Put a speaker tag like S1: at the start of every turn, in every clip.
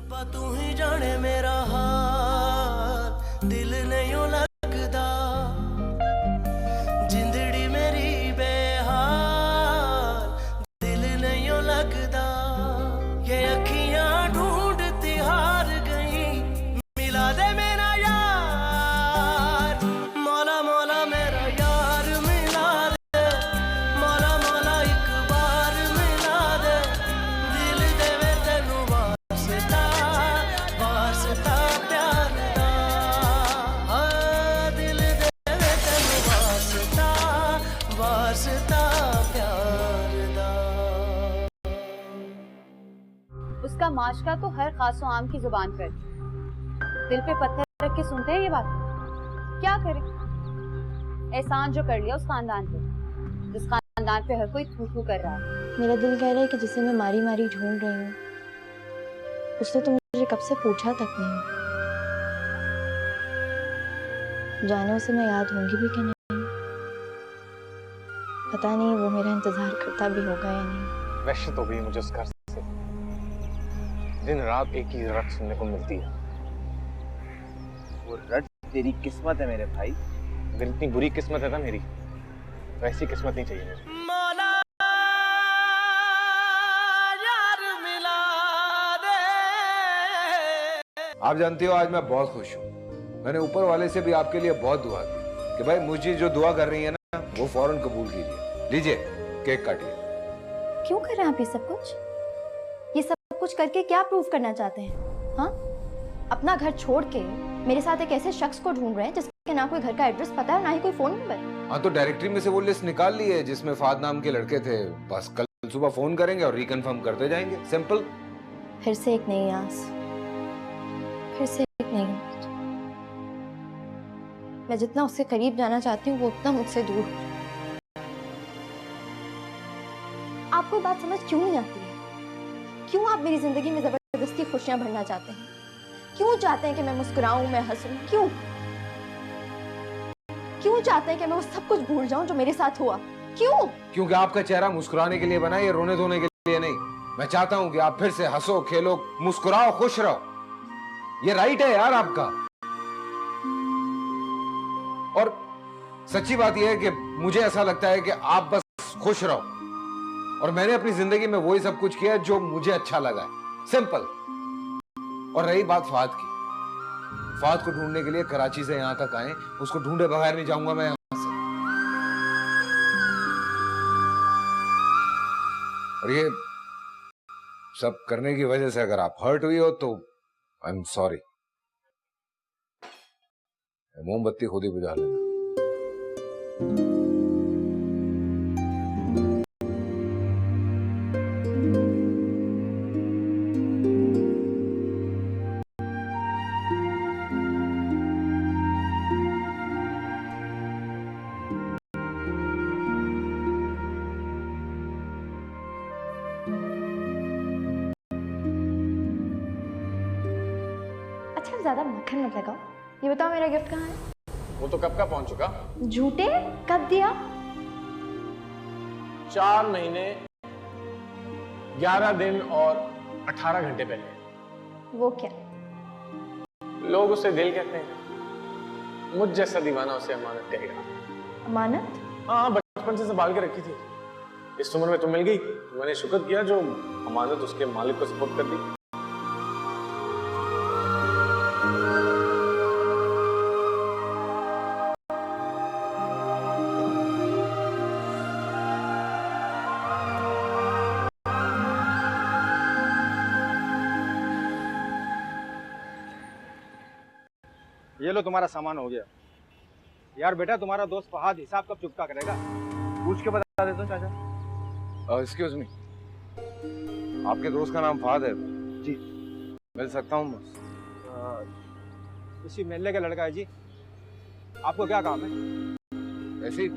S1: रब्बा तू ही जाने मेरा हाल, दिल नहीं लगदा, जिंदड़ी मेरी बेहाल, दिल नहीं लगदा। ये अखियां ढूंढती हार गई, मिला दे मेरा यार, मौला मौला मेरा यार मिला दे, मौला मौला एक बार मिला दे, दिल देवे तेनू वास्ता, वास्ता प्यार दा, हाँ दिल देवे तेनू वास्ता, वास्ता प्यार दा।
S2: उसका माशका तो हर खासो आम की जुबान पर, दिल पे पत्थर रख के सुनते हैं ये बात। क्या करें, एहसान जो कर लिया उस खानदान पे, जिस खानदान पे हर कोई थू थू कर रहा है।
S3: मेरा दिल कह रहा है कि जिसे मैं मारी मारी ढूंढ रही हूँ, उसने तो मुझे कब से पूछा तक नहीं। जाने उसे मैं याद होंगी भी कि नहीं, पता नहीं वो मेरा इंतजार करता भी होगा या नहीं।
S4: वहशत हो गई मुझे उस घर से, दिन रात एक ही रट सुनने को मिलती है।
S5: वो रट तेरी किस्मत है मेरे भाई।
S4: अगर इतनी बुरी किस्मत है ना मेरी, तो ऐसी किस्मत नहीं चाहिए मुझे।
S1: मौला यार मिला दे।
S6: आप जानती हो आज मैं बहुत खुश हूँ। मैंने ऊपर वाले से भी आपके लिए बहुत दुआ की कि भाई मुझे जो दुआ कर रही है ना वो फौरन कबूल कीजिए। लीजिए केक काटिए।
S3: क्यों कर रहे हैं आप ये सब कुछ? ये सब कुछ करके क्या प्रूव करना चाहते हैं? हाँ, अपना घर छोड़ के मेरे साथ एक ऐसे शख्स को ढूंढ रहे हैं जिसके ना कोई घर का एड्रेस पता है और ना ही कोई फोन नंबर।
S6: हाँ तो डायरेक्टरी में से वो लिस्ट निकाल ली है जिसमें फाद नाम के लड़के थे। बस कल सुबह फोन करेंगे और रिकन्फर्म करते जाएंगे। सिंपल।
S3: फिर से एक नई आस, फिर से एक नई उम्मीद। मैं जितना उससे करीब जाना चाहती हूँ वो उतना मुझसे दूर हो रहा है। आपको बात समझ क्यों नहीं आती है? क्यों आप मेरी जिंदगी में जबरदस्ती खुशियां भरना चाहते हैं? क्यों चाहते हैं कि मैं मुस्कुराऊं, मैं हंसूं? क्यों क्यों चाहते हैं कि मैं वो सब कुछ भूल जाऊं जो मेरे साथ हुआ? क्यों?
S6: क्योंकि आपका चेहरा मुस्कुराने के लिए बना है, ये रोने धोने के लिए नहीं। मैं चाहता हूँ कि आप फिर से हंसो, खेलो, मुस्कुराओ, खुश रहो। ये राइट है यार आपका। और सच्ची बात यह है कि मुझे ऐसा लगता है कि आप बस खुश रहो, और मैंने अपनी जिंदगी में वही सब कुछ किया जो मुझे अच्छा लगा है। सिंपल। और रही बात फाद की, फाद को ढूंढने के लिए कराची से यहां तक आए, उसको ढूंढे बगैर नहीं जाऊंगा मैं यहां से। और ये सब करने की वजह से अगर आप हर्ट हुई हो तो आई एम सॉरी। मोमबत्ती खुद ही बुझा लेना।
S3: अच्छा ज्यादा मक्खन मत लगाओ। ये बताओ मेरा गिफ्ट कहाँ है?
S4: वो तो कब का पहुंच चुका।
S3: झूठे, कब दिया?
S4: 4 महीने 11 दिन और 18 घंटे पहले।
S3: वो क्या?
S4: लोग उसे दिल कहते हैं, मुझ जैसा दीवाना उसे अमानत कहेगा।
S3: अमानत?
S4: हाँ, बचपन से संभाल के रखी थी। इस उम्र में तो मिल गई, मैंने शुक्र किया जो अमानत उसके मालिक को सुपुर्द कर दी।
S5: ये लो तुम्हारा सामान हो गया। यार बेटा तुम्हारा दोस्त फहाद हिसाब कब चुकता करेगा? पूछ के बता देता हूँ चाचा।
S6: एक्सक्यूज मी, आपके दोस्त का नाम फहाद है?
S5: जी।
S6: मिल सकता हूँ?
S5: इसी मेले का लड़का है जी। आपको क्या काम है?
S6: ऐसे ही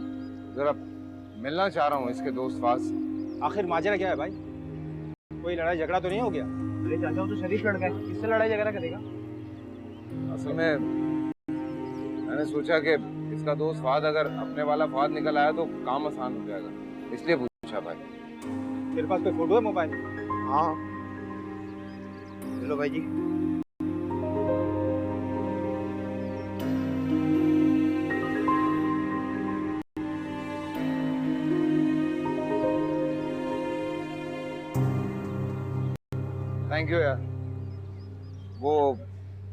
S6: जरा मिलना चाह रहा हूँ इसके दोस्त फहाद से।
S5: आखिर माजरा क्या है भाई? कोई लड़ाई झगड़ा तो नहीं हो गया? अरे चाचा वो तो शरीफ लड़का है, किससे लड़ाई झगड़ा करेगा?
S6: असल में मैंने सोचा कि इसका दोस्त फहाद अगर अपने वाला फहाद निकल आया तो काम आसान हो जाएगा, इसलिए पूछा भाई।
S5: तेरे पास कोई फोटो है मोबाइल?
S6: हाँ।
S5: चलो भाई जी।
S6: थैंक यू यार। वो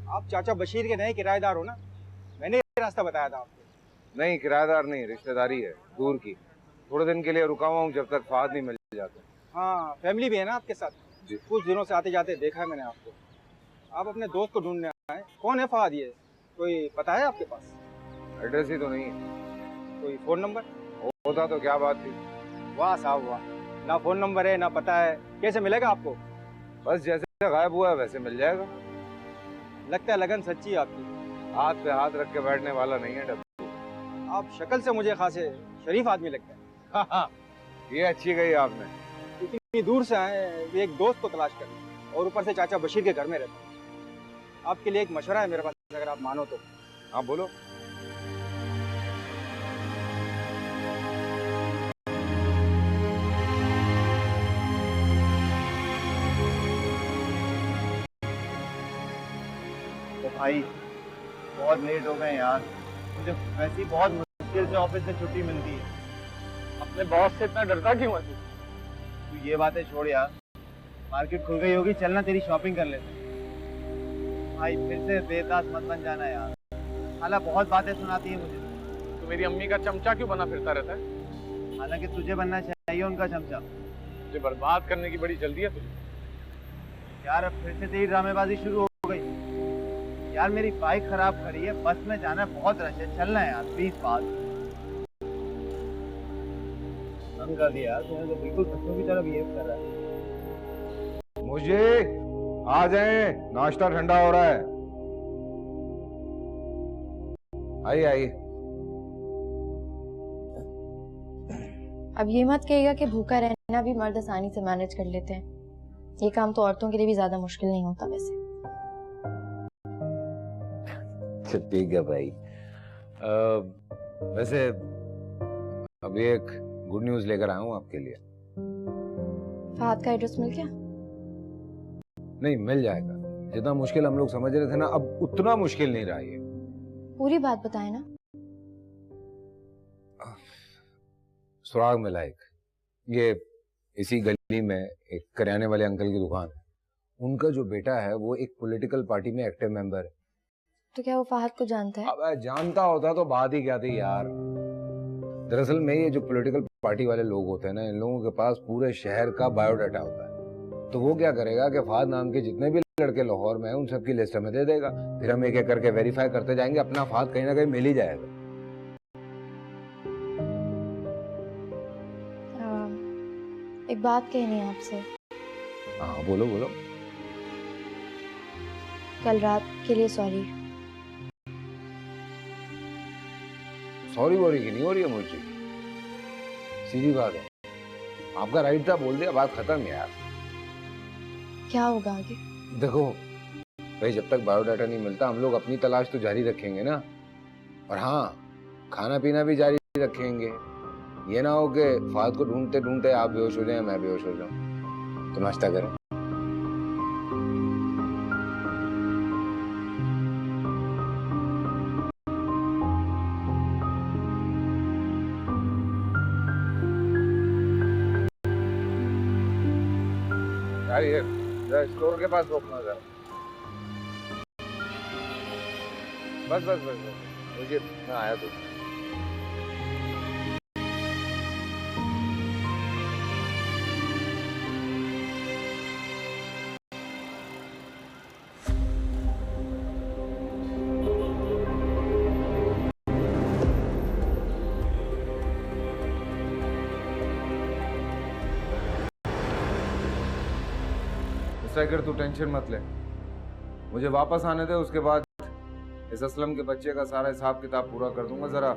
S5: आप चाचा बशीर के नए किराएदार हो ना? मैंने ये रास्ता बताया था आपको।
S6: नहीं, किराएदार नहीं, रिश्तेदारी है दूर की। थोड़े दिन के लिए रुका हुआ हूँ जब तक फाद नहीं मिल जाता।
S5: हाँ, फैमिली भी है ना आपके साथ?
S6: जी।
S5: कुछ दिनों से आते जाते देखा है मैंने आपको। आप अपने दोस्त को ढूंढने आए। कौन है फहाद ये? कोई पता है आपके पास?
S6: एड्रेस ही तो नहीं है।
S5: कोई फोन नंबर?
S6: होता तो क्या बात थी।
S5: वाह साहब वाह, ना फोन नंबर है ना पता है, कैसे मिलेगा आपको?
S6: बस जैसे गायब हुआ है वैसे मिल जाएगा।
S5: लगता है लगन सच्ची है आपकी।
S6: हाथ पे हाथ रख के बैठने वाला नहीं है डब्बू।
S5: आप शक्ल से मुझे खासे शरीफ आदमी लगते हैं।
S6: ये अच्छी गई आपने।
S5: इतनी दूर से आए एक दोस्त को तलाश कर, और ऊपर से चाचा बशीर के घर में रहते हैं। आपके लिए एक मशवरा है मेरे पास, अगर आप मानो तो।
S6: हाँ बोलो।
S7: तो भाई बहुत लेट हो गए यार, मुझे वैसे ही बहुत मुश्किल से ऑफिस से छुट्टी मिलती है।
S4: अपने बॉस से इतना डरता क्यों है तू?
S7: तू ये बातें छोड़ यार, मार्केट खुल गई होगी, चलना तेरी शॉपिंग कर लेते हैं। भाई फिर से बेताज मत बन जाना यार, खाला बहुत बातें सुनाती है मुझे।
S4: तू मेरी अम्मी का चमचा क्यों बना फिरता रहता है?
S7: हालांकि तुझे बनना चाहिए उनका चमचा।
S4: मुझे बर्बाद करने की बड़ी जल्दी है तुझे।
S7: यार अब फिर से तेरी ड्रामेबाजी शुरू हो गई। यार मेरी बाइक खराब खड़ी है, बस में जाना है, बहुत रश है, चलना है यार प्लीज। बात हम कर दिया यार, तुम्हें तो बिल्कुल बच्चों की तरह बिहेव कर रहा है।
S6: मुझे आ जाए, नाश्ता ठंडा हो रहा है। आइए आइए।
S3: अब ये मत कहिएगा कि भूखा रहना भी मर्द आसानी से मैनेज कर लेते हैं। ये काम तो औरतों के लिए भी ज्यादा मुश्किल नहीं होता वैसे।
S6: ठीक है भाई। वैसे अभी एक गुड न्यूज लेकर आया हूँ आपके लिए।
S3: फहद का एड्रेस मिल गया?
S6: नहीं, मिल जाएगा। जितना मुश्किल हम लोग समझ रहे थे ना, अब उतना मुश्किल नहीं रहा ये।
S3: पूरी बात बताए ना।
S6: सुराग मिला एक। ये इसी गली में एक करियाने वाले अंकल की दुकान है। उनका जो बेटा है वो एक पॉलिटिकल पार्टी में एक्टिव मेंबर है।
S3: तो क्या वो फहद को जानता है?
S6: अब जानता होता तो बात ही क्या थी यार। दरअसल में ये जो पॉलिटिकल पार्टी वाले लोग होते हैं ना, इन लोगों के पास पूरे शहर का बायोडाटा होता है। तो वो क्या करेगा कि फहद नाम के जितने भी लड़के लाहौर में हैं उन सबकी लिस्ट हमें दे देगा। फिर हम एक एक करके वेरीफाई करते जाएंगे, अपना फहद कहीं ना कहीं मिल ही जाएगा।
S3: एक बात कहनी है आपसे।
S6: हाँ बोलो बोलो।
S3: कल रात के लिए सॉरी।
S6: सॉरी वॉरी की नहीं हो रही है मुझे, सीधी बात है। आपका राइट था, बोल दिया, बात खत्म है यार।
S3: क्या होगा आगे?
S6: देखो भाई, जब तक बायोडाटा नहीं मिलता हम लोग अपनी तलाश तो जारी रखेंगे ना। और हाँ, खाना पीना भी जारी रखेंगे। ये ना हो कि फहद को ढूंढते ढूंढते आप बेहोश हो जाए, मैं बेहोश हो जाऊं। तो नाश्ता करें। यार ये स्टोर के पास रोकना जरा। बस बस बस बस, मुझे मैं आया तो। कर तू टेंशन मत ले, मुझे वापस आने दे। उसके बाद इस असलम के बच्चे का सारा हिसाब किताब पूरा कर दूंगा। जरा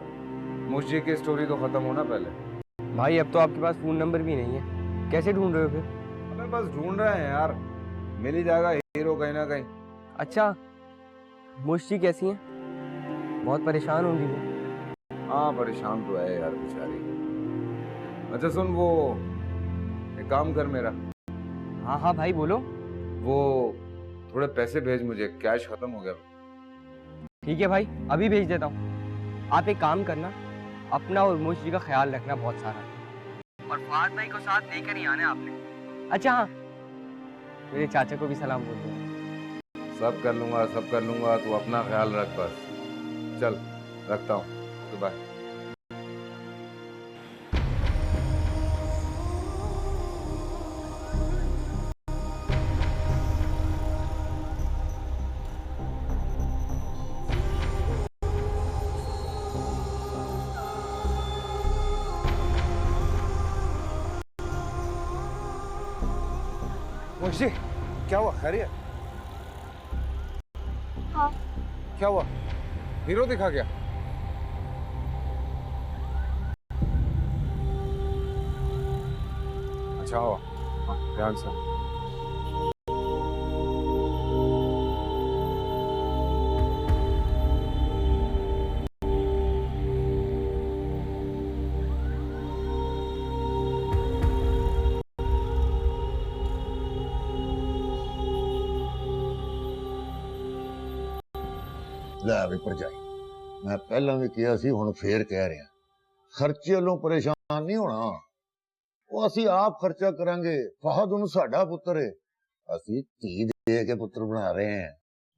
S6: मुझे की स्टोरी तो खत्म होना पहले।
S8: भाई अब तो आपके पास फोन नंबर भी नहीं है, कैसे ढूंढ रहे हो फिर?
S6: हमें बस ढूंढ रहे हैं यार, मिल ही जाएगा हीरो कहीं ना कहीं।
S8: अच्छा, मुश्ती कैसी है? बहुत परेशान होंगी वो।
S6: हाँ परेशान तो है यार बेचारी। अच्छा सुन, वो एक काम कर मेरा।
S8: हाँ हाँ भाई बोलो।
S6: वो थोड़े पैसे भेज मुझे, कैश खत्म हो गया।
S8: ठीक है भाई, अभी भेज देता हूँ। आप एक काम करना, अपना और मोशी का ख्याल रखना बहुत सारा, और फहद भाई को साथ लेकर ही आना आपने। अच्छा हाँ, मेरे चाचा को भी सलाम बोल दो।
S6: सब कर लूंगा, सब कर लूंगा, तू अपना ख्याल रख बस। चल रखता हूँ, तो बाय। मुझे क्या हुआ? खैरियत?
S3: हाँ।
S6: क्या हुआ? हीरो दिखा क्या? अच्छा हुआ, हाँ, ध्यान से।
S9: ਲੈ ਵੀ ਭਰਜਾਈ, ਮੈਂ ਪਹਿਲਾਂ ਵੀ ਕਿਹਾ ਸੀ, ਹੁਣ ਫੇਰ ਕਹਿ ਰਿਹਾ, ਖਰਚੇ ਵੱਲੋਂ ਪਰੇਸ਼ਾਨ ਨਹੀਂ ਹੋਣਾ। ਉਹ ਅਸੀਂ ਆਪ ਖਰਚਾ ਕਰਾਂਗੇ। ਫਹਦ ਹੁਣ ਸਾਡਾ ਪੁੱਤਰ ਹੈ, ਅਸੀਂ ਧੀ ਦੇ ਕੇ ਪੁੱਤਰ ਬਣਾ ਰਹੇ ਹਾਂ।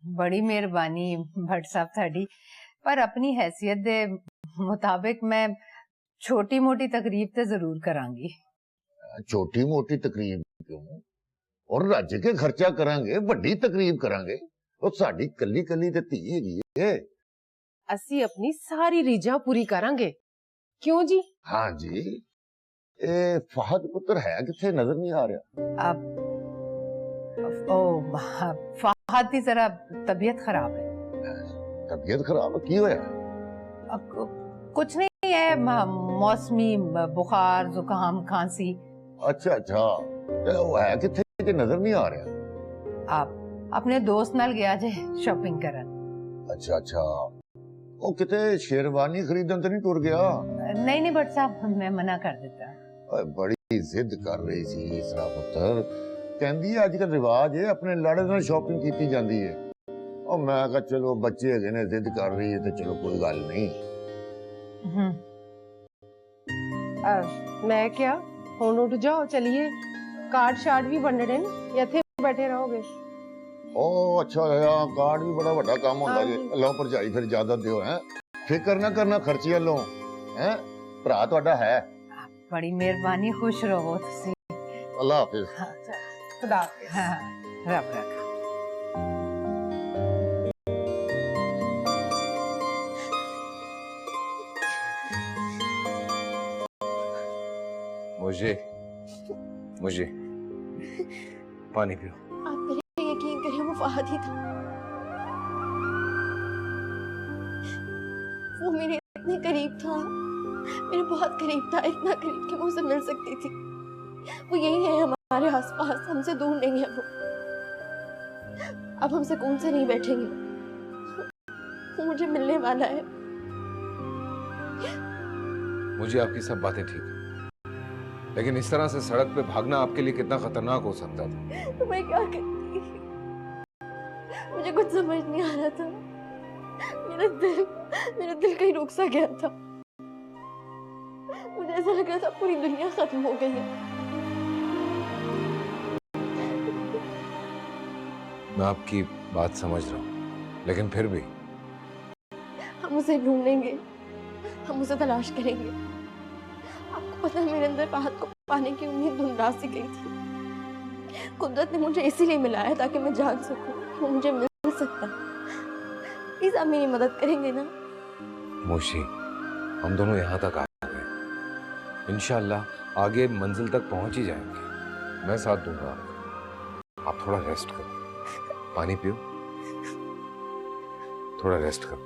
S10: बड़ी मेहरबानी भट्ट साहब थाड़ी, पर अपनी हैसियत दे मुताबिक मैं छोटी मोटी तकरीब तो जरूर करांगी।
S9: छोटी मोटी तकरीब क्यों, और रज के खर्चा करांगे, बड़ी तकरीब करांगे। ਉਹ ਸਾਡੀ ਕੱਲੀ ਕੱਲੀ ਤੇ ਧੀ ਹੈਗੀ ਏ।
S11: ਅਸੀਂ ਆਪਣੀ ਸਾਰੀ ਰੀਝਾਂ ਪੂਰੀ ਕਰਾਂਗੇ, ਕਿਉਂ ਜੀ?
S9: हाँ जी, ਇਹ ਫਹਦ ਪੁੱਤਰ ਹੈ ਕਿੱਥੇ? ਨਜ਼ਰ ਨਹੀਂ ਆ ਰਿਹਾ।
S10: फहद की जरा तबीयत खराब है।
S9: तबीयत खराब है? की होया?
S10: कुछ नहीं है, मौसमी बुखार जुकाम खांसी।
S9: अच्छा अच्छा, वो है किथे कि नजर नहीं आ रहा?
S10: आप अपने दोस्त नाल गया जे शॉपिंग करन।
S9: अच्छा अच्छा, वो किते शेरवानी खरीदन तो नहीं टुर गया?
S10: नहीं नहीं भट्ट साहब, मैं मना कर देता।
S9: बड़ी जिद कर रही सी इसरा पुत्र, कहंदी आजकल रिवाज है अपने लाड़े नाल शॉपिंग कीती जांदी है। और मैं कहा चलो बच्चे हैगे ने, जिद कर रही है तो चलो कोई गल नहीं।
S11: मैं क्या हुण उठ जाओ, चलिए। कार्ड शार्ड भी बनने ने, या इत्थे बैठे रहोगे?
S9: ओ अच्छा है, कार्ड भी बड़ा बड़ा काम होता है। लो भरजाई फिर ज्यादा दियो है, फिक्र ना करना खर्चे लो है, भरा तुहाडा है।
S10: बड़ी मेहरबानी, खुश रहो तुसी।
S9: अल्लाह हाफिज।
S10: हाँ, खुदा हाफिज। हाँ, रब रखा।
S6: मुझे पानी पियो।
S3: आप मेरे यकीन करिए, वो फहद ही था। वो मेरे इतने करीब था, मेरे बहुत करीब था, इतना करीब कि मैं उससे मिल सकती थी। वो यही है हमारे आसपास, हमसे दूर नहीं है वो। अब हम सुकून से नहीं बैठेंगे, वो मुझे मिलने वाला है।
S6: मुझे आपकी सब बातें ठीक है, लेकिन इस तरह से सड़क पे भागना आपके लिए कितना खतरनाक हो सकता था।
S3: तो मैं क्या करती, मुझे कुछ समझ नहीं आ रहा था। मेरा दिल कहीं रुक सा गया था। मुझे ऐसा लग रहा था पूरी दुनिया खत्म हो गई है।
S6: मैं आपकी बात समझ रहा हूँ, लेकिन फिर भी
S3: हम उसे ढूंढेंगे, हम उसे तलाश करेंगे। आपको पता है, मेरे अंदर राहत को पाने की उम्मीद धुंधला सी गई थी। कुदरत ने मुझे इसीलिए मिलाया ताकि मैं जान सकूं कि वो मुझे मिल सकता है। प्लीज आप मेरी मदद करेंगे ना?
S6: मोशी, हम दोनों यहाँ तक आ गए, इंशाल्लाह आगे मंजिल तक पहुंच ही जाएंगे। मैं साथ दूंगा आपको। आप थोड़ा रेस्ट करो, पानी पियो, थोड़ा रेस्ट करो,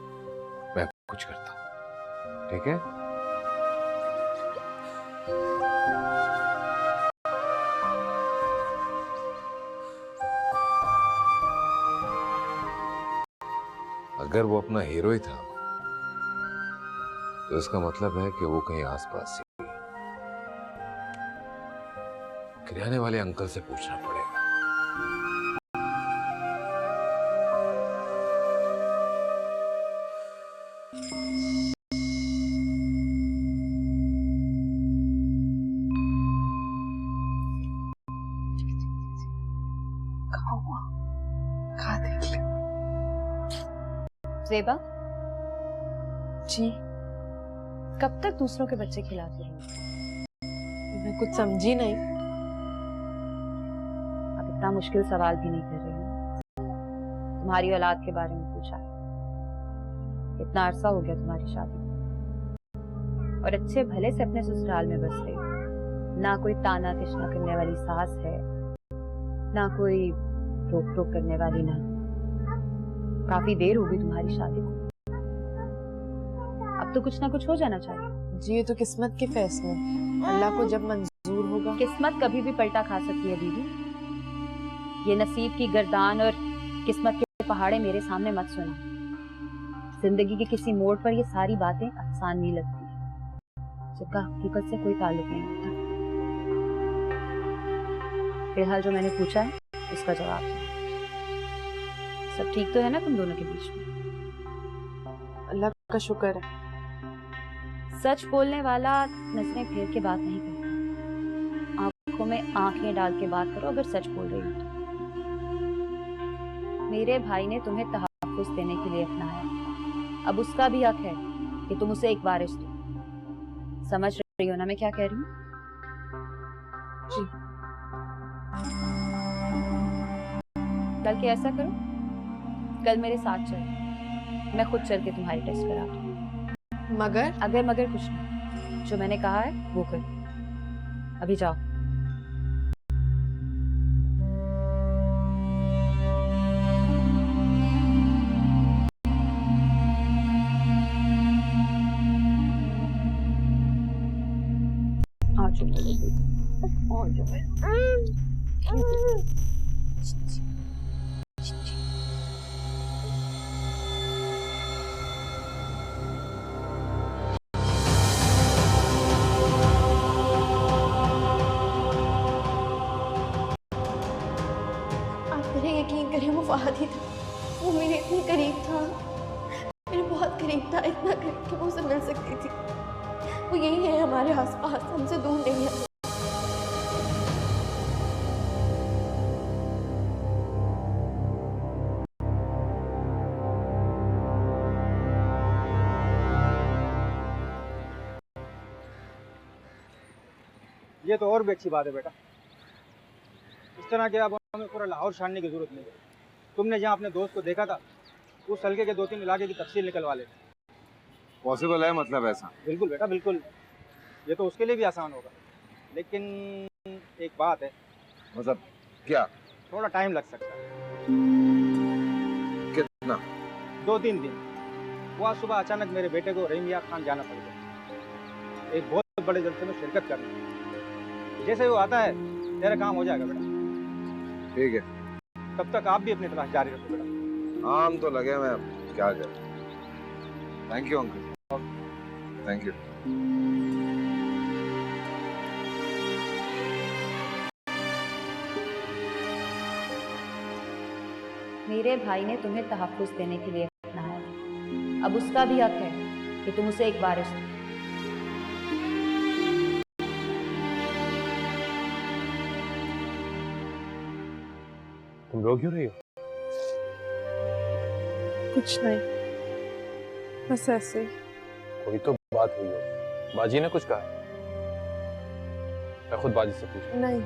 S6: मैं कुछ करता हूँ, ठीक है? अगर वो अपना हीरो ही था तो इसका मतलब है कि वो कहीं आसपास ही। किराने वाले अंकल से पूछना पड़ेगा।
S2: ज़ेबा,
S11: जी,
S2: कब तक दूसरों के बच्चे खिलाती रहेंगी?
S11: मैं कुछ समझी नहीं।
S2: अब इतना मुश्किल सवाल भी नहीं कर रही हूँ। तुम्हारी औलाद के बारे में पूछा है। इतना अरसा हो गया तुम्हारी शादी को और अच्छे भले से अपने ससुराल में बस रही हो। ना कोई ताना तिशना करने वाली सास है, ना कोई रोक टोक करने वाली ना। काफी देर हो गई तुम्हारी शादी को, अब तो कुछ ना कुछ हो जाना चाहिए।
S11: जी, ये तो किस्मत के फैसले, अल्लाह को जब मंजूर होगा।
S2: किस्मत कभी भी पलटा खा सकती है दीदी। ये नसीब की गर्दान और किस्मत के पहाड़े मेरे सामने मत सुना। जिंदगी के किसी मोड़ पर ये सारी बातें आसान नहीं लगती, जिनका हकीकत से कोई ताल्लुक नहीं होता। फिलहाल जो मैंने पूछा है उसका जवाब दो। सब ठीक तो है ना तुम दोनों के बीच में?
S11: अल्लाह का शुक्र है।
S2: सच बोलने वाला नजरें फेर के बात नहीं करता, आंखों में आंखें डाल के बात करो अगर सच बोल रही हो तो। मेरे भाई ने तुम्हें तहफ्फुज़ देने के लिए अपनाया, अब उसका भी हक है कि तुम उसे एक वारिस दो। समझ रही हो ना मैं क्या कह रही हूँ?
S11: जी।
S2: कल के ऐसा करो, कल मेरे साथ चलो, मैं खुद चल के तुम्हारी टेस्ट करा दूँ।
S11: मगर
S2: मगर कुछ नहीं, जो मैंने कहा है वो करो। अभी जाओ।
S3: आप मेरे यकीन करें, वो फहद ही था। वो मेरे इतने करीब था, मेरे बहुत करीब था, इतना करीब कि मैं उसे मिल सकती थी। वो यही है हमारे आसपास, हमसे दूर नहीं है।
S5: ये तो और भी अच्छी बात है बेटा। इस तरह के अब हमें पूरा लाहौर छानने की जरूरत नहीं है। तुमने जहाँ अपने दोस्त को देखा था, उस हल्के के 2-3 इलाके की तफसील निकलवा ले।
S6: पॉसिबल है मतलब ऐसा?
S5: बिल्कुल बेटा बिल्कुल, ये तो उसके लिए भी आसान होगा, लेकिन एक बात है।
S6: मतलब क्या?
S5: थोड़ा टाइम लग सकता है।
S6: कितना?
S5: 2-3 दिन। वो आज सुबह अचानक मेरे बेटे को रहीमिया खान जाना पड़ गया, एक बहुत बड़े जलसे में शिरकत करने। जैसे ही वो आता है तेरा काम हो जाएगा बेटा।
S6: ठीक है।
S5: तब तक आप भी अपनी तलाश जारी रखो बेटा।
S6: आम तो लगे, मैं क्या करूं। Thank you uncle, thank you.
S2: मेरे भाई ने तुम्हें तहफ्फुज़ देने के लिए अपनाया, अब उसका भी हक है कि तुम उसे एक वारिस दो।
S4: तुम रो क्यों रही हो?
S11: कुछ नहीं, बस ऐसे ही।
S4: कोई तो बात हुई हो, बाजी ने कुछ कहा? मैं खुद बाजी से पूछूं?
S11: नहीं,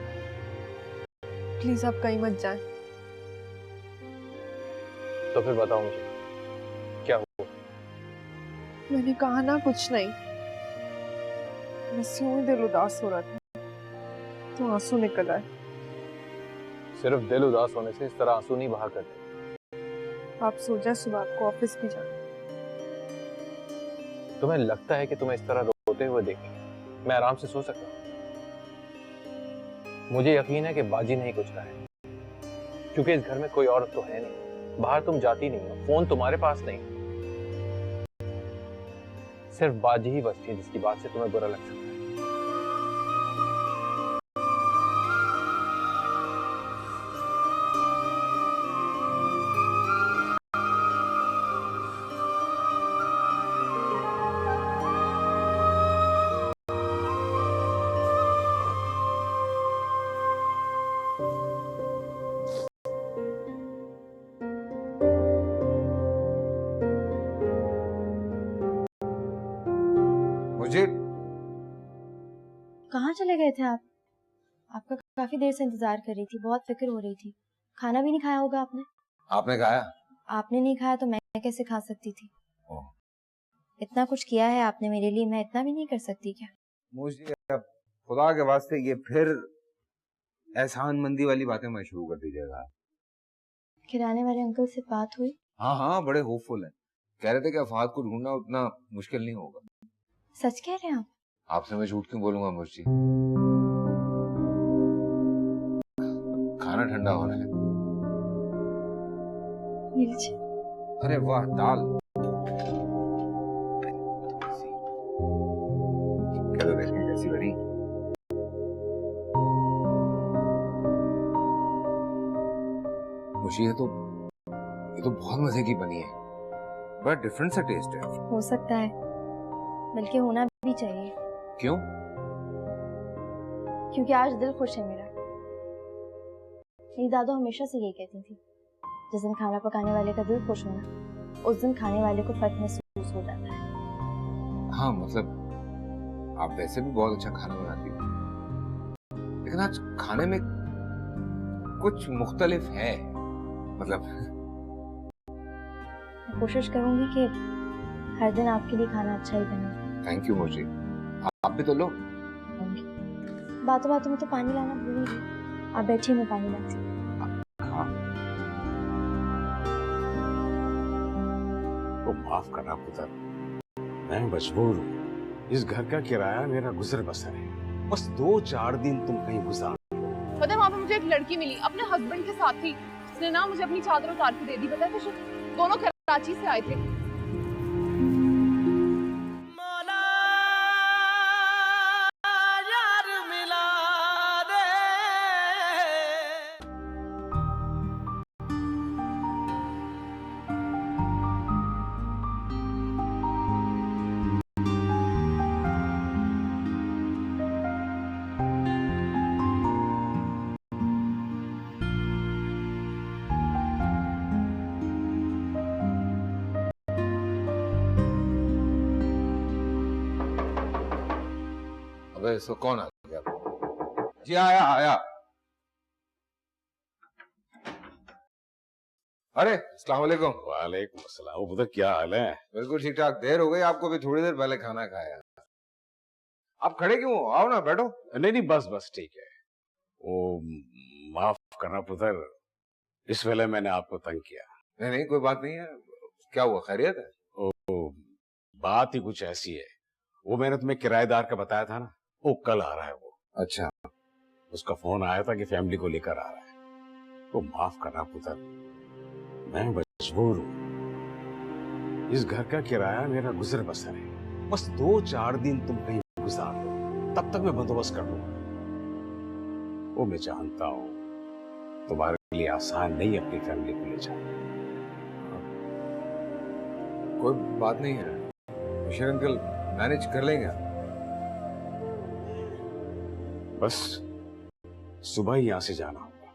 S11: प्लीज आप कहीं मत जाएं।
S4: तो फिर बताओ मुझे क्या हुआ?
S11: मैंने कहा ना कुछ नहीं, बस यूं ही दिल उदास हो रहा था तो आंसू निकल आए।
S4: सिर्फ दिल उदास होने से इस तरह आंसू नहीं बहा करते।
S11: आप सो जाए, सुबह आपको ऑफिस भी जाना।
S4: तुम्हें लगता है कि तुम्हें इस तरह रोते हुए देख मैं आराम से सो सकता हूँ? मुझे यकीन है कि बाजी ने ही कुछ कहा है, क्योंकि इस घर में कोई औरत तो है नहीं, बाहर तुम जाती नहीं हो, फोन तुम्हारे पास नहीं, सिर्फ बाजी ही बचती है जिसकी बात से तुम्हें बुरा लग सकता है।
S3: कहाँ चले गए थे आप? आपका काफी देर से इंतजार कर रही थी, बहुत फिक्र हो रही थी। खाना भी नहीं खाया होगा आपने?
S6: आपने खाया?
S3: आपने नहीं खाया तो मैं कैसे खा सकती थी?
S6: ओह।
S3: इतना कुछ किया है आपने मेरे लिए, मैं इतना भी नहीं कर सकती क्या?
S6: मुझे अब खुदा के वास्ते ये फिर एहसानमंदी वाली बातें मैं शुरू कर दीजिएगा।
S3: किराने वाले अंकल से बात हुई?
S6: हाँ हाँ, बड़े होपफुल हैं। कह रहे थे कि अफाद को ढूंढना उतना मुश्किल नहीं होगा।
S3: सच कह रहे हैं आप?
S6: आपसे मैं झूठ क्यों बोलूंगा मुर्शी? खाना ठंडा हो रहा है।
S3: ये लीजिए।
S6: अरे वाह, दाल क्या तो देखें कैसी बनी। मुझे ये तो बहुत मजे की बनी है, बड़ा डिफरेंट सा टेस्ट है।
S3: हो सकता है, बल्कि होना भी चाहिए।
S6: क्यों?
S3: क्योंकि आज दिल खुश है मेरा। मेरी दादा हमेशा से यही कहती थी, जिस दिन खाना पकाने वाले का दिल खुश होना, उस दिन खाने वाले को फर्क महसूस हो जाता है।
S6: हाँ, मतलब आप वैसे भी बहुत अच्छा खाना बनाती हो, लेकिन आज खाने में कुछ मुख्तलिफ है। मतलब
S3: मैं कोशिश करूंगी कि हर दिन आपके लिए खाना अच्छा ही बने।
S6: Thank you Murshi. आप भी तो लो।
S3: बातों बातों में तो पानी लाना भूल ही गई। आप बैठिए, मैं पानी लाती हूँ।
S6: हाँ।
S12: तो माफ करना पुत्र, मैं मजबूर हूँ। इस घर का किराया मेरा गुजर बसर है। बस 2-4 दिन तुम कहीं गुजार।
S11: पता है वहाँ पे मुझे एक लड़की मिली अपने हस्बैंड के साथ थी। उसने ना मुझे अपनी चादर उतार के दे दी। पता है कुछ, दोनों कराची से आए थे।
S6: अबे इसको कौन आ गया? जी आया आया। अरे अस्सलाम वालेकुम।
S12: वालेकुम अस्सलाम। पुत्र क्या हाल है?
S6: बिल्कुल ठीक ठाक। देर हो गई आपको भी, थोड़ी देर पहले खाना खाया। आप खड़े क्यों हो? आओ ना, बैठो।
S12: नहीं नहीं, बस ठीक है। वो माफ करना पुत्र, इस वेले मैंने आपको तंग किया।
S6: नहीं नहीं, कोई बात नहीं है। क्या हुआ, खैरियत है?
S12: ओ, बात ही कुछ ऐसी है। वो मैंने तुम्हें किराएदार का बताया था ना, वो कल आ रहा है वो।
S6: अच्छा।
S12: उसका फोन आया था कि फैमिली को लेकर आ रहा है। तो माफ करना पुत्र, मैं मजबूर हूँ। इस घर का किराया मेरा गुजर बसर है। बस 2-4 दिन तुम कहीं गुजार लो, तब तक मैं बंदोबस्त कर लूंगा। वो मैं जानता हूँ तुम्हारे लिए आसान नहीं अपनी फैमिली को ले जाना।
S6: कोई बात नहीं है बशीर अंकल, मैनेज कर लेंगे।
S12: बस सुबह ही यहाँ से जाना होगा।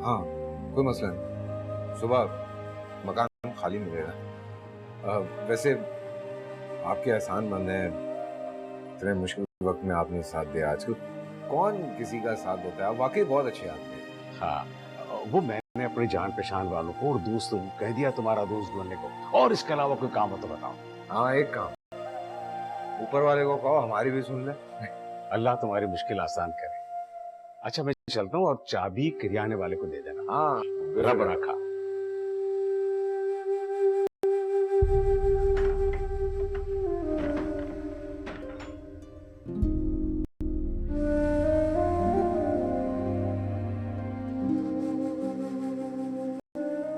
S6: हाँ, कोई मसला नहीं। सुबह मकान खाली मिलेगा। वैसे आपके एहसान मंद हैं, इतने मुश्किल वक्त में आपने साथ दिया। आजकल कौन किसी का साथ देता है? वाकई बहुत अच्छे आदमी हैं।
S12: हाँ, वो मैंने अपने जान पहचान वालों को और दोस्तों को कह दिया तुम्हारा दोस्त ढूंढने को। और इसके अलावा कोई काम हो तो बताओ।
S6: हाँ, एक काम, ऊपर वाले को कहो हमारी भी सुन ले।
S12: अल्लाह तुम्हारी मुश्किल आसान करे। अच्छा मैं चलता हूँ, और चाबी किराने वाले को दे देना।
S6: हाँ,
S12: रब रखा।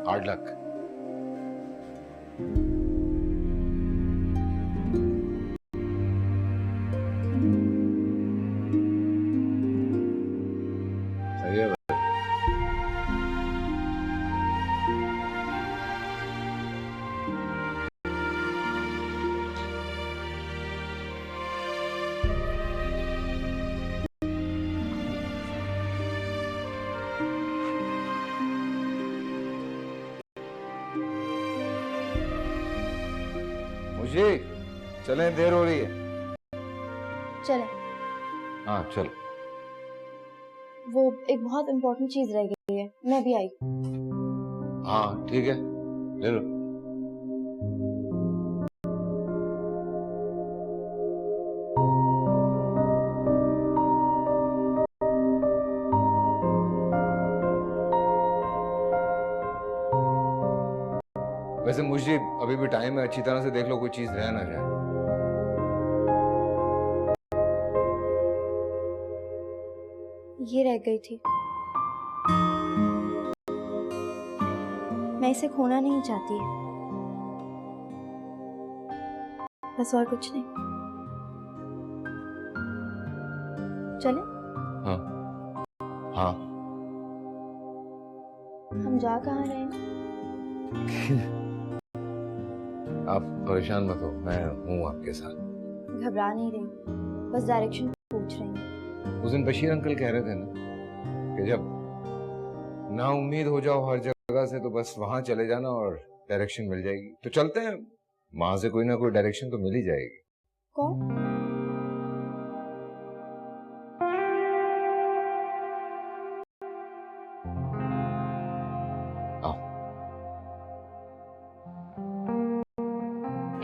S6: Hard luck. सही है। मुझे चलें, देर हो रही है।
S3: चले।
S6: हाँ चल।
S3: वो एक बहुत इम्पोर्टेंट चीज रह गई है, मैं भी आई।
S6: हाँ ठीक है, ले लो। वैसे मुझे अभी भी टाइम है, अच्छी तरह से देख लो कोई चीज रह ना जाए।
S3: ये रह गई थी, मैं इसे खोना नहीं चाहती, बस और कुछ नहीं। चले?
S6: हाँ हाँ।
S3: हम जा कहाँ रहे हैं?
S6: आप परेशान मत हो, मैं हूँ आपके साथ।
S3: घबरा नहीं रही, बस डायरेक्शन पूछ रही हूँ।
S6: उस दिन बशीर अंकल कह रहे थे ना कि जब ना उम्मीद हो जाओ हर जगह से तो बस वहां चले जाना और डायरेक्शन मिल जाएगी। तो चलते हैं, वहां से कोई ना कोई डायरेक्शन तो मिल ही जाएगी।
S3: कौन?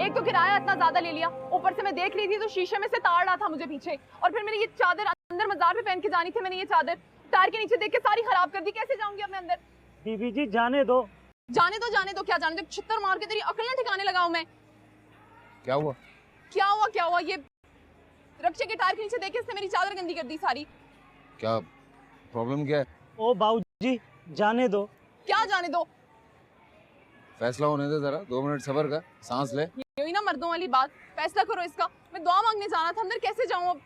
S2: एक तो किराया इतना ज्यादा ले लिया, ऊपर से मैं देख रही थी तो शीशे में से ताड़ रहा था मुझे पीछे, और फिर मैंने ये चादर अंदर मजार पे पहन के जानी थी। मैंने ये चादर टायर के नीचे देख के सारी खराब कर दी। कैसे जाऊंगी अपने अंदर?
S13: बीबी जी जाने दो।
S2: जाने दो जाने दो, क्या जाने दो? छित्तर मार के तेरी अकल ना ठिकाने लगाऊं मैं।
S6: क्या हुआ?
S2: क्या हुआ क्या हुआ? ये रक्षा के टायर के नीचे देख के इसने मेरी चादर गंदी कर दी सारी।
S6: क्या प्रॉब्लम क्या है?
S13: ओ बाबूजी जाने दो।
S2: क्या जाने दो?
S6: फैसला होने दे जरा, 2 मिनट सब्र कर, सांस ले।
S2: यही ना मर्दों वाली बात, फैसला करो इसका। मैं दुआ मांगने जाना था, अंदर कैसे जाऊं अब?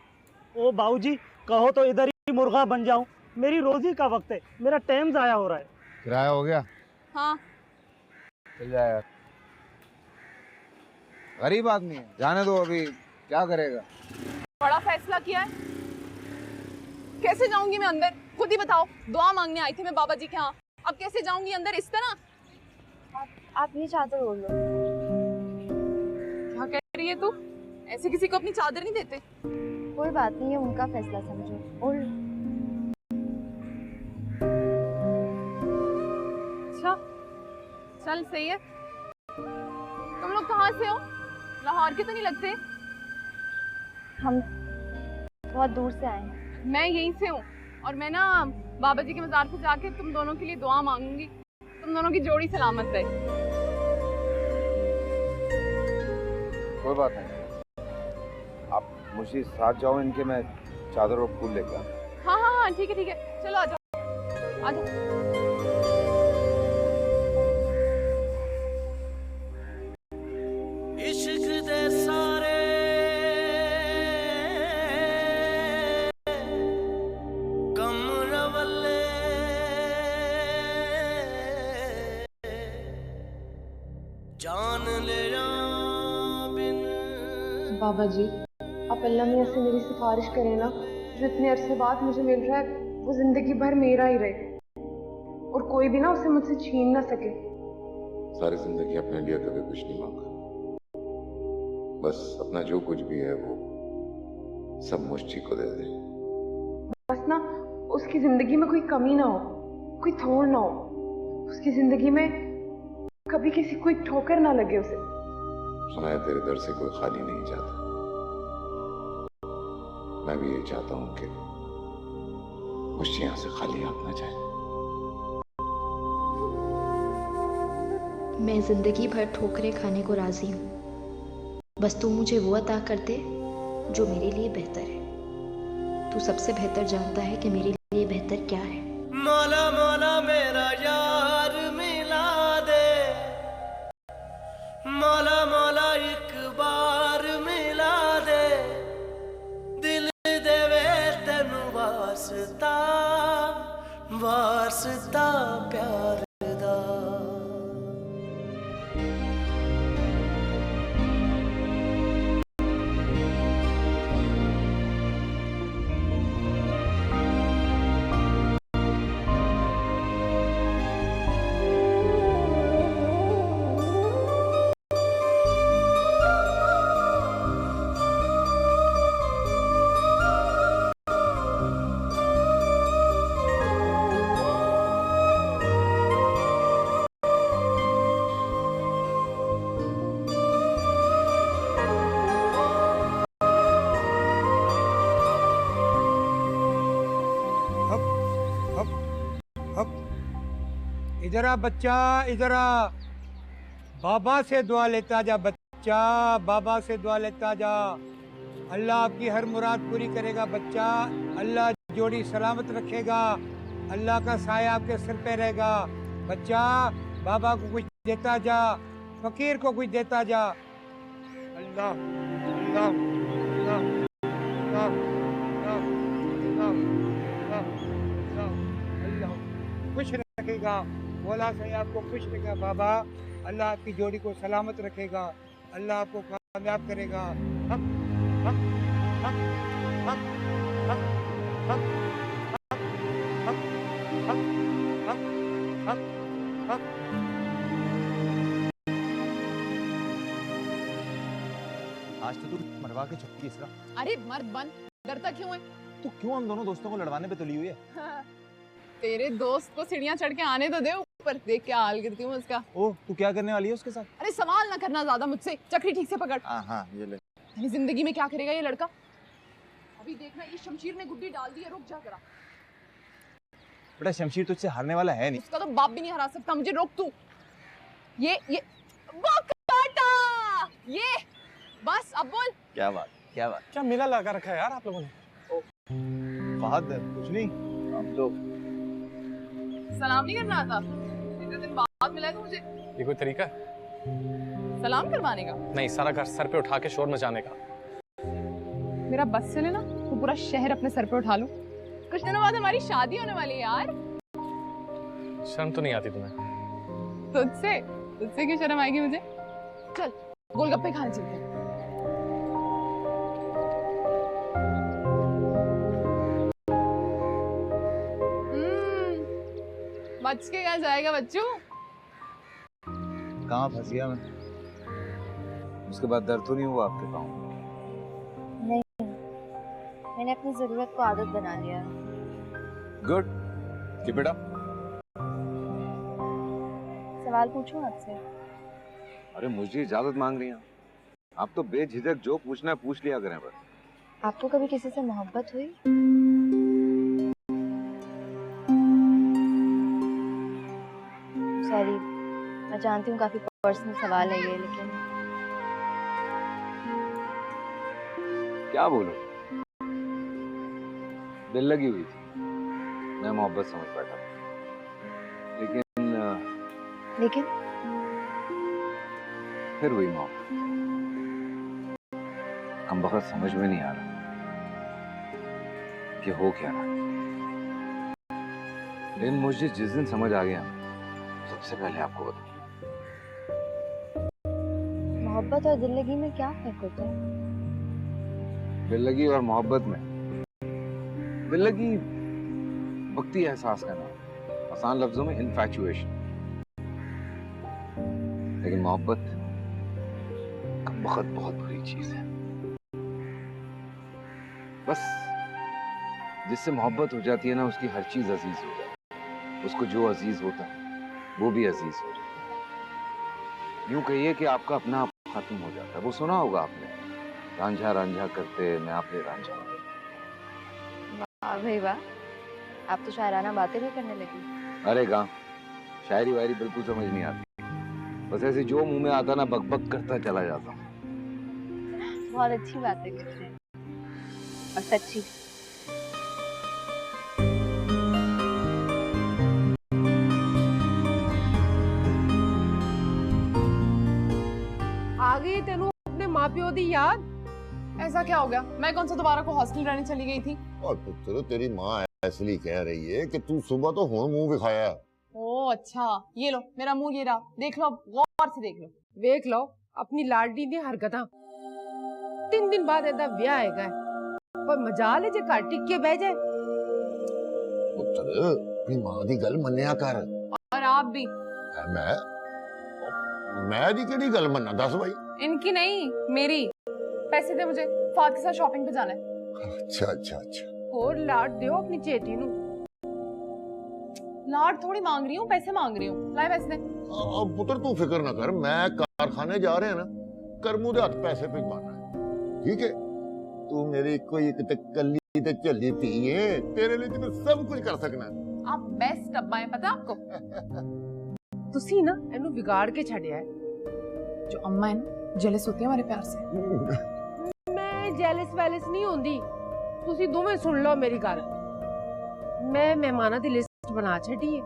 S13: ओ बाबूजी कहो तो इधर ही मुर्गा बन जाऊं, मेरी रोजी का वक्त है, मेरा टाइम जाया हो रहा है।
S6: किराया हो गया?
S2: हाँ
S6: चल जाए यार, गरीब आदमी है, जाने दो, अभी क्या करेगा।
S2: बड़ा फैसला किया है, कैसे जाऊंगी मैं अंदर? खुद ही बताओ। दुआ मांगने आई थी मैं बाबा जी के यहाँ, अब कैसे जाऊंगी अंदर इस तरह?
S3: आप ये चादर ओढ़ लो।
S2: क्या कह रही है तू? ऐसे किसी को अपनी चादर नहीं देते।
S3: कोई बात नहीं है, उनका फैसला समझो, ओढ़ लो।
S2: अच्छा चल सही है। तुम लोग कहाँ से हो? लाहौर के तो नहीं लगते।
S3: हम बहुत दूर से आए हैं।
S2: मैं यहीं से हूँ, और मैं ना बाबा जी के मज़ार पे जाके तुम दोनों के लिए दुआ मांगूंगी, तुम दोनों की जोड़ी सलामत रहे।
S6: कोई बात नहीं, आप मुझे साथ जाओ इनके, मैं चादर और फूल लेकर आता।
S2: हाँ हाँ हाँ ठीक है, चलो आ जाओ आ जाओ।
S1: इश्क दे सारे कम रवले जान ले बिन।
S11: बाबा जी आप अल्लाह मियां से मेरी सिफारिश करें ना, जो इतने अरसे बाद मुझे मिल रहा है वो जिंदगी भर मेरा ही रहे, और कोई भी ना उसे मुझसे छीन ना सके।
S9: सारी जिंदगी अपने लिए कभी कुछ नहीं मांगा, बस अपना जो कुछ भी है वो सब मुझी को दे दे।
S11: बस ना उसकी जिंदगी में कोई कमी ना हो, कोई थोड़ ना हो, उसकी जिंदगी में कभी किसी कोई ठोकर ना लगे उसे।
S9: सुना है तेरे दर से कोई खाली नहीं जाता, मैं भी ये चाहता हूं कि मुझे यहां से खाली हाथ ना जाए।
S3: मैं जिंदगी भर ठोकरें खाने को राजी हूँ, बस तू मुझे वो अता कर दे जो मेरे लिए बेहतर है। तू सबसे बेहतर जानता है कि मेरे लिए बेहतर क्या है।
S1: मौला मौला मेरा यार मिला दे, मौला मौला एक बार मिला दे, दिल देवे तेनू वास्ता वास्ता प्यार दा।
S14: इधर आ बच्चा, इधर आ। बाबा से दुआ लेता जा बच्चा, बाबा से दुआ लेता जा। अल्लाह आपकी हर मुराद पूरी करेगा बच्चा। अल्लाह जोड़ी सलामत रखेगा। अल्लाह का साया आपके सिर पे रहेगा बच्चा। बाबा को कुछ देता जा, फकीर को कुछ देता जा। अल्लाह अल्लाह अल्लाह अल्लाह अल्लाह अल्लाह अल्लाह खुश रखेगा। मौला से आपको खुश रखेगा बाबा। अल्लाह आपकी जोड़ी को सलामत रखेगा। अल्लाह आपको कामयाब करेगा। हक हक हक हक हक हक हक हक हक हक हक।
S7: आज तो तू मरवा के चुपकी इसका।
S15: अरे मर्द बन, डरता क्यों है?
S7: तू क्यों हम दोनों दोस्तों को लड़वाने पे तुली हुई है?
S15: तेरे दोस्त को सीढ़ियां चढ़ के आने तो दे ऊपर, देख क्या हाल गिरती हूँ उसका।
S7: ओह, तू क्या करने वाली है उसके साथ?
S15: अरे सवाल ना करना ज्यादा मुझसे, चक्री ठीक से पकड़।
S7: हाँ ये ले।
S15: अरे जिंदगी में क्या करेगा ये लड़का? अभी देखना, ये शमशीर ने गुड्डी डाल दी है, रुक जा जरा।
S7: बेटा शमशीर तुझसे हारने वाला है नहीं।
S15: उसका तो बाप भी नहीं हरा सकता मुझे, रोक तू। ये वो काटा, ये बस अब बोल।
S7: क्या बात
S4: क्या मेला लगा रखा है यार आप लोगों ने?
S7: फहद कुछ नहीं, हम तो
S15: सलाम नहीं करना आता? इतने दिन बाद मिला है तो मुझे
S4: ये कोई तरीका है?
S15: सलाम करवाने का?
S4: नहीं, सारा घर सर पे उठा के शोर मचाने का।
S15: मेरा बस चले ना तो पूरा शहर अपने सर पे उठा लूं। कुछ दिनों बाद हमारी शादी होने वाली है यार।
S4: शर्म तो नहीं आती तुम्हें?
S15: तुझसे क्यों शर्म आएगी मुझे? चल गोलगप्पे खाने चलते हैं। बच के क्या जाएगा बच्चू?
S7: कहाँ फंस गया मैं? उसके बाद दर्द तो नहीं हुआ आपके पाँव?
S3: नहीं, मैंने अपनी जरूरत को आदत बना लिया।
S6: Good, keep it up.
S3: सवाल पूछूं आपसे?
S6: अरे मुझे इजाजत मांग रही हैं आप तो बेझिझक जो पूछना है पूछ लिया करें बस।
S3: आपको कभी किसी से मोहब्बत हुई? सॉरी, मैं जानती हूँ काफी पर्सनल सवाल है ये, लेकिन
S6: क्या बोलूं, दिल लगी हुई थी, मैं मोहब्बत समझ बैठा, लेकिन फिर हुई मोहब्बत। हम बहुत समझ में नहीं आ रहा कि हो क्या रहा, लेकिन मुझे जिस दिन समझ आ गया सबसे पहले आपको बता।
S3: मोहब्बत और दिल लगी में क्या फर्क होता है?
S6: दिल लगी और मोहब्बत में, दिल लगी वक्ती एहसास का नाम, आसान लफ्जों में इन्फैचुएशन, लेकिन मोहब्बत बहुत बहुत बुरी चीज है। बस जिससे मोहब्बत हो जाती है ना, उसकी हर चीज अजीज हो जाती है, उसको जो अजीज होता है वो भी अजीज हो जाता है। यूं कहिए कि आपका अपना आप खत्म हो जाता है। वो सुना होगा आपने, रांझा रांझा करते मैं आपने रांझा।
S3: वाह भाई वाह, आप तो शायराना बातें भी करने लगी।
S6: अरे गां, शायरी वायरी बिल्कुल समझ नहीं आती, बस ऐसे जो मुंह में आता ना बकबक करता चला जाता हूँ।
S3: बहुत अच्छी बातें कर रहे हैं और सच्ची।
S15: आ गई तेनू अपने माँ प्यो दी याद? ऐसा क्या हो गया? मैं कौन सा दोबारा को हॉस्टल रहने चली गई थी?
S9: और पुत्र तेरी माँ इसलिए कह रही है कि तू सुबह तो हुण मुंह दिखाया।
S15: ओ अच्छा, ये लो मेरा मुंह, ये रहा, देख लो, गौर से देख लो। देख लो अपनी लाडली दी हरकतां। 3 दिन बाद एदा ब्याह आएगा, पर मजाल है जे घर टिक के बह जाए।
S9: पुत्र अपनी माँ दी गल मन्या कर।
S15: और आप भी।
S9: मैं दी केड़ी गल मन्ना, दस भाई।
S15: इनकी नहीं, मेरी। पैसे दे मुझे, फाद के साथ शॉपिंग पे जाना है।
S9: अच्छा अच्छा अच्छा।
S15: और लाड दियो अपनी चेटी नू। लाड थोड़ी मांग रही हूँ, पैसे मांग रही हूँ, लाए पैसे दे।
S9: पुत्र तू फिक्र ना कर, मैं कारखाने जा रहे हैं ना, करमू दे हाथ पैसे भिजवाना है, ठीक है? तू मेरी कोई एक कली ते झल्ली धी है, तेरे लिए तो मैं सब कुछ कर सकना।
S15: आप बेस्ट अब्बा है, पता आपको? तुसी ना इन्हू बिगाड़ के छड़िया है। जो अम्मा है ना, जेलस होती है हमारे प्यार से। मैं जेलस वेलस नहीं होंदी, तुसी दोवें सुन लो मेरी गल। मैं मेहमानां दी लिस्ट बना छड़ी है,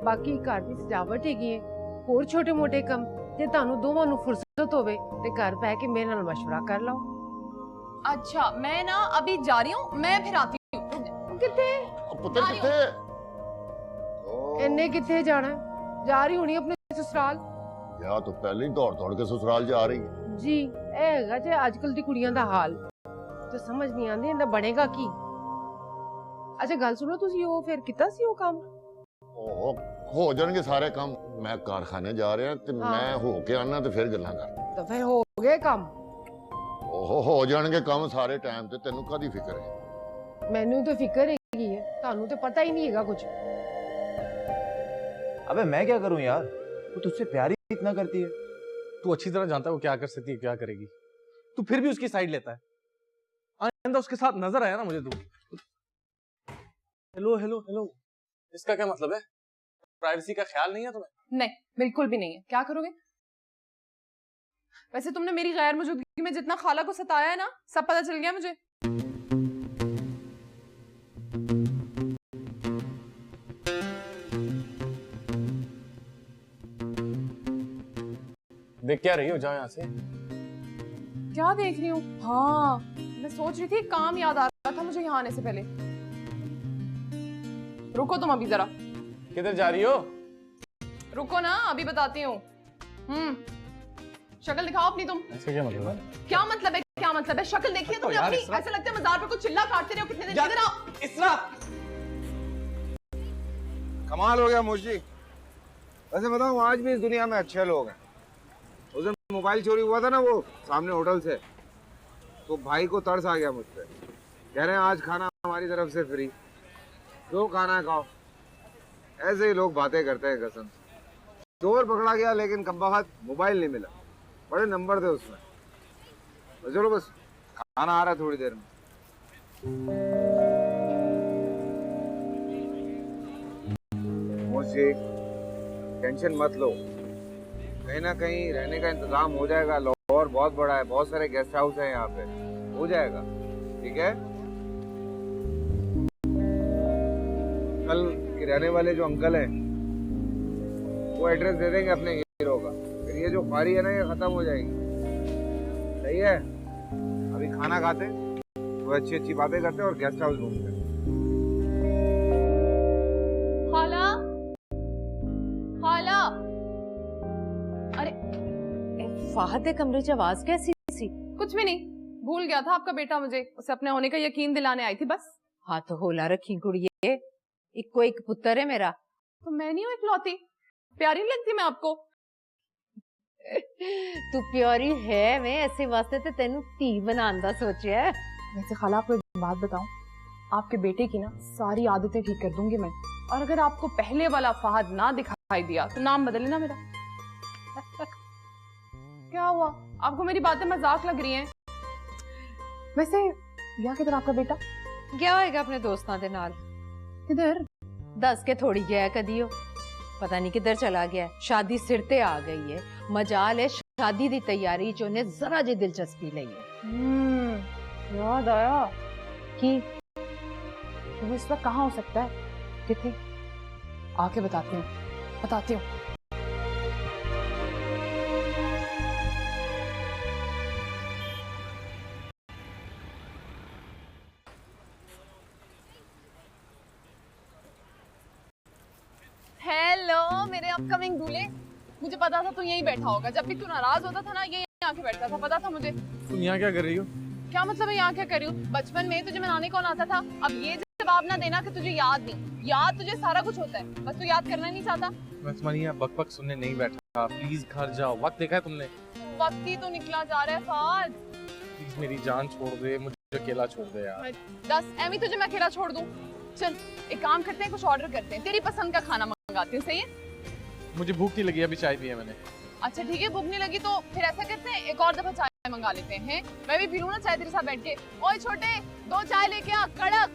S15: बाकी घर दी सजावट हैगी है, होर छोटे मोटे कम जे तानू दोवां नू फुर्सत होवे ते घर बह के मेरे नाल मशवरा कर लो।
S2: अच्छा मैं ना अभी जा रही हूँ, मैं फिर आती हूँ।
S15: किथे
S9: पुत्र किथे?
S15: इन्ने किथे जाना है? जा रही होनी अपने ससुराल।
S9: या तो पहले ही दौड़ दौड़ के ससुराल जा रही है
S15: जी। ਇਹ ਹੈਗਾ ਜੇ ਅੱਜਕੱਲ ਦੀ ਕੁੜੀਆਂ ਦਾ ਹਾਲ ਤੇ ਸਮਝ ਨਹੀਂ ਆਉਂਦੀ ਇਹਦਾ ਬਣੇਗਾ ਕੀ। ਅੱਛਾ ਗੱਲ ਸੁਣੋ, ਤੁਸੀਂ ਉਹ ਫਿਰ ਕੀਤਾ ਸੀ ਉਹ ਕੰਮ?
S9: ਉਹ ਹੋ ਜਾਣਗੇ ਸਾਰੇ ਕੰਮ। ਮੈਂ ਕਾਰਖਾਨੇ ਜਾ ਰਿਹਾ ਤੇ ਮੈਂ ਹੋ ਕੇ ਆਣਾ ਤੇ ਫਿਰ ਗੱਲਾਂ ਕਰ।
S15: ਤਾਂ ਫਿਰ ਹੋ ਗਏ ਕੰਮ?
S9: ਉਹ ਹੋ ਜਾਣਗੇ ਕੰਮ ਸਾਰੇ ਟਾਈਮ ਤੇ, ਤੈਨੂੰ ਕਾਦੀ ਫਿਕਰ ਹੈ?
S15: ਮੈਨੂੰ ਤਾਂ ਫਿਕਰ ਹੈਗੀ ਹੈ, ਤੁਹਾਨੂੰ ਤਾਂ ਪਤਾ ਹੀ ਨਹੀਂ ਹੈਗਾ कुछ।
S7: अबे मैं क्या करूं यार, वो तुझसे प्यार ही इतना करती है।
S4: तू अच्छी तरह जानता है वो क्या कर सकती है, क्या करेगी। तू फिर भी उसकी साइड लेता है। आइंदा उसके साथ नजर आया ना मुझे तू। हेलो हेलो हेलो, इसका क्या मतलब है? प्राइवेसी का ख्याल नहीं है तुम्हें?
S15: नहीं, बिल्कुल भी नहीं है। क्या करोगे? वैसे तुमने मेरी गैर मौजूदगी में जितना खाला को सताया है ना, सब पता चल गया मुझे।
S4: देख क्या रही हो, जाओ यहाँ से।
S15: क्या देख रही हूँ? हाँ, मैं सोच रही थी, काम याद आ रहा था मुझे यहाँ आने से पहले। रुको तुम अभी जरा।
S4: किधर जा रही हो?
S15: रुको ना, अभी बताती हूँ। शक्ल दिखाओ अपनी तुम।
S4: ऐसे क्या मतलब है?
S15: क्या मतलब है? क्या मतलब है? शक्ल देखिए तुमने अपनी। ऐसा लगता है मजार पे कुछ चिल्ला काटते रहे हो कितने दिन। इधर आओ।
S4: इसरा
S6: कमाल हो गया मोशी। वैसे बताऊं, आज भी इस दुनिया में अच्छे लोग हैं। उस दिन मोबाइल चोरी हुआ था ना वो सामने होटल से, तो भाई को तरस आ गया मुझ पे। कह रहे हैं आज खाना हमारी तरफ से फ्री, जो खाना है खाओ। ऐसे ही लोग बातें करते हैं कसम। चोर पकड़ा गया लेकिन कमबख्त मोबाइल नहीं मिला, बड़े नंबर थे उसमें। तो चलो बस खाना आ रहा है थोड़ी देर में। मोशी टेंशन मत लो, कहीं ना कहीं रहने का इंतजाम हो जाएगा। लाहौर बहुत बड़ा है, बहुत सारे गेस्ट हाउस हैं यहाँ पे, हो जाएगा। ठीक है? कल के रहने वाले जो अंकल हैं वो एड्रेस दे देंगे अपने हीरो का, फिर ये जो ख्वारी है ना ये खत्म हो जाएगी। सही है? अभी खाना खाते, तो अच्छी अच्छी बातें करते और गेस्ट हाउस घूमते।
S2: खाला, खाला। अरे
S10: फाहद के कमरे च आवाज कैसी सी?
S15: कुछ भी नहीं, भूल गया था आपका बेटा मुझे। उसे अपने होने का यकीन दिलाने आई थी बस।
S10: हाथ होला रखी कुड़िए, इको एक पुत्र है मेरा।
S15: तो मैं नहीं हूँ इकलौती? प्यारी नहीं लगती मैं आपको?
S10: तू प्यारी है, मैं ऐसे वास्ते ते तेनू धी बनाने दा सोचा है।
S15: वैसे खाला आपको एक बात बताऊं, आपके बेटे की ना सारी आदतें ठीक कर दूंगी मैं। और अगर आपको पहले वाला फहद ना दिखाई दिया तो नाम बदल लेना मेरा। क्या हुआ? आपको मेरी बातें मजाक लग रही हैं? वैसे गया किधर आपका बेटा?
S10: गया होएगा अपने दोस्तों के नाल।
S15: किधर?
S10: दस के थोड़ी गया कदियो, पता नहीं किधर चला गया। शादी सिर ते आ गई है, मजाल है शादी दी तैयारी च उन्हें जरा जी दिलचस्पी ली है।
S15: याद आया कि वो इस वक्त कहाँ हो सकता है? कितने? आके बताती हूँ, बताती हूँ।
S2: हेलो मेरे अपकमिंग दूल्हे। मुझे पता था तू यहीं बैठा होगा, जब भी तू नाराज होता था ना ये यहीं आके बैठता था, पता था मुझे।
S4: तुम यहाँ क्या कर रही हो?
S2: क्या मतलब है यहाँ क्या कर रही हूँ? बचपन में तुझे मनाने कौन आता था? अब ये जवाब ना देना कि तुझे याद नहीं। याद तुझे सारा कुछ होता है, बस तू याद करना नहीं चाहता।
S4: मैं तुम्हारी यहाँ बक बक सुनने नहीं बैठा, प्लीज घर जाओ। वक्त देखा है तुमने?
S2: वक्त ही तो निकला जा रहा है फहद।
S4: प्लीज मेरी जान छोड़ दे, मुझे अकेला छोड़ दे यार।
S2: दस एमी तुझे मैं अकेला छोड़ दूं? चल एक काम करते हैं, कुछ ऑर्डर करते हैं, तेरी पसंद का खाना मंगाती हूँ। सही है?
S4: मुझे भूख नहीं लगी, अभी चाय पी है मैंने।
S2: अच्छा ठीक है, भूख नहीं लगी तो फिर ऐसा करते हैं एक और दफा चाय मंगा लेते हैं। मैं भी पी लूं ना चाय तेरे साथ बैठ के। ओए छोटे
S15: 2 चाय लेके आ, कड़क।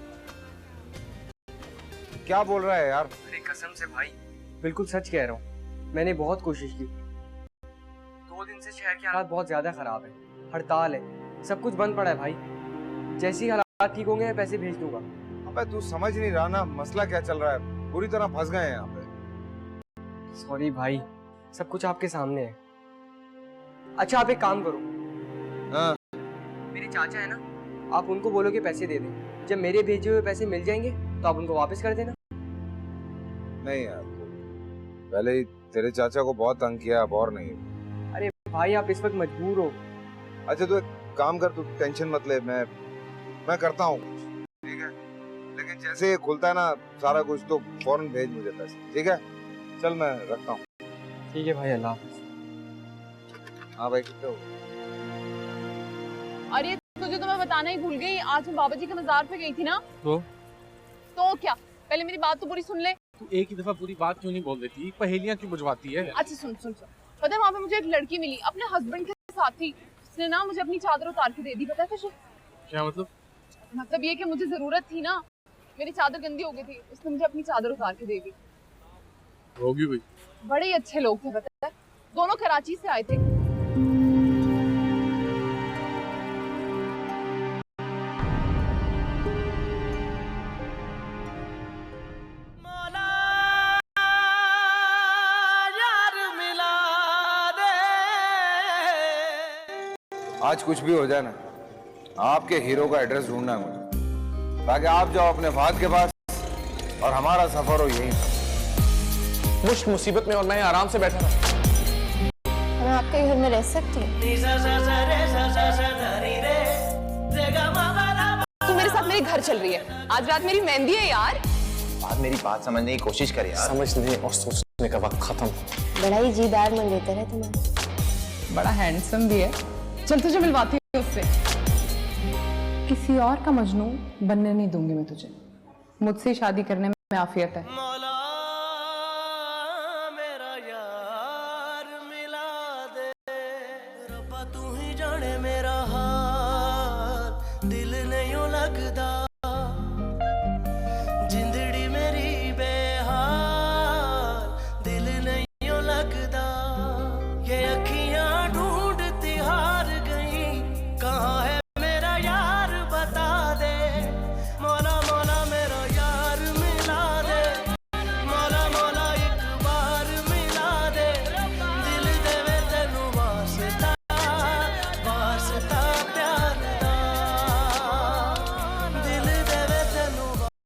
S6: क्या बोल रहा है यार?
S8: अरे कसम से भाई, बिल्कुल सच कह रहा हूँ। मैंने बहुत कोशिश की। 2 दिन से शहर के हालात बहुत ज्यादा खराब है, हड़ताल है, सब कुछ बंद पड़ा है भाई। जैसे ही हालात ठीक होंगे मैं पैसे भेज दूंगा।
S6: अबे तू समझ नहीं रहा ना मसला क्या चल रहा है, पूरी तरह फंस गए हैं यहाँ पे।
S8: सॉरी भाई, सब कुछ आपके सामने है। अच्छा आप एक काम करो,
S6: हाँ।
S8: मेरे चाचा है ना, आप उनको बोलो कि पैसे दे दें। जब मेरे भेजे हुए पैसे मिल जाएंगे तो आप उनको वापस कर देना।
S6: नहीं यार, पहले ही तेरे चाचा को बहुत तंग किया, अब और नहीं।
S8: अरे भाई आप इस वक्त मजबूर हो।
S6: अच्छा तू एक काम कर, तू टेंशन मत ले, मैं करता हूँ, ठीक है? लेकिन जैसे ये खुलता है ना सारा कुछ तो फौरन भेज मुझे पैसे, ठीक है? चल मैं रखता हूँ।
S8: ठीक है भाई, अल्लाह हाफिज।
S6: हाँ भाई, कितने हो?
S15: अरे तुझे तो मैं बताना ही भूल गई, आज मैं बाबा जी के मजार पे गई थी ना। तो क्या, पहले मेरी बात तो पूरी सुन ले।
S4: तू एक ही दफा पूरी बात क्यों नहीं बोल देती? पहेलियां क्यों बुझवाती है?
S15: अच्छा सुन सुन सुन, पता है वहाँ पे मुझे एक लड़की मिली, अपने हस्बैंड के साथ थी। उसने ना मुझे अपनी चादर उतार के दे दी, पता है तुझे?
S4: क्या मतलब?
S15: मतलब ये कि मुझे जरूरत थी ना, मेरी चादर गंदी हो गई थी, उसने मुझे अपनी चादर उतार के दे दी।
S4: होगी भाई।
S15: बड़े ही अच्छे लोग थे, पता है, दोनों कराची से आए थे।
S6: आज कुछ भी हो जाए ना, आपके हीरो का एड्रेस ढूंढना है मुझे, ताकि आप जाओ अपने फाद के पास और हमारा सफर हो यहीं पर।
S4: मुश्क मुसीबत में और मैं आराम से बैठा था।
S3: मैं आपके घर में रह सकती हूँ?
S15: तू मेरे साथ मेरे घर चल रही है, आज रात मेरी मेहंदी है यार।
S7: आज मेरी बात समझने की कोशिश कर यार।
S4: समझने और सोचने का वक्त खत्म।
S3: बड़ा ही जीदार मंगेतर है तुम्हारा।
S15: बड़ा हैंडसम भी है, चल तुझे मिलवाती हूँ उससे। किसी और का मजनू बनने नहीं दूंगी मैं तुझे, मुझसे शादी करने में आफियत है।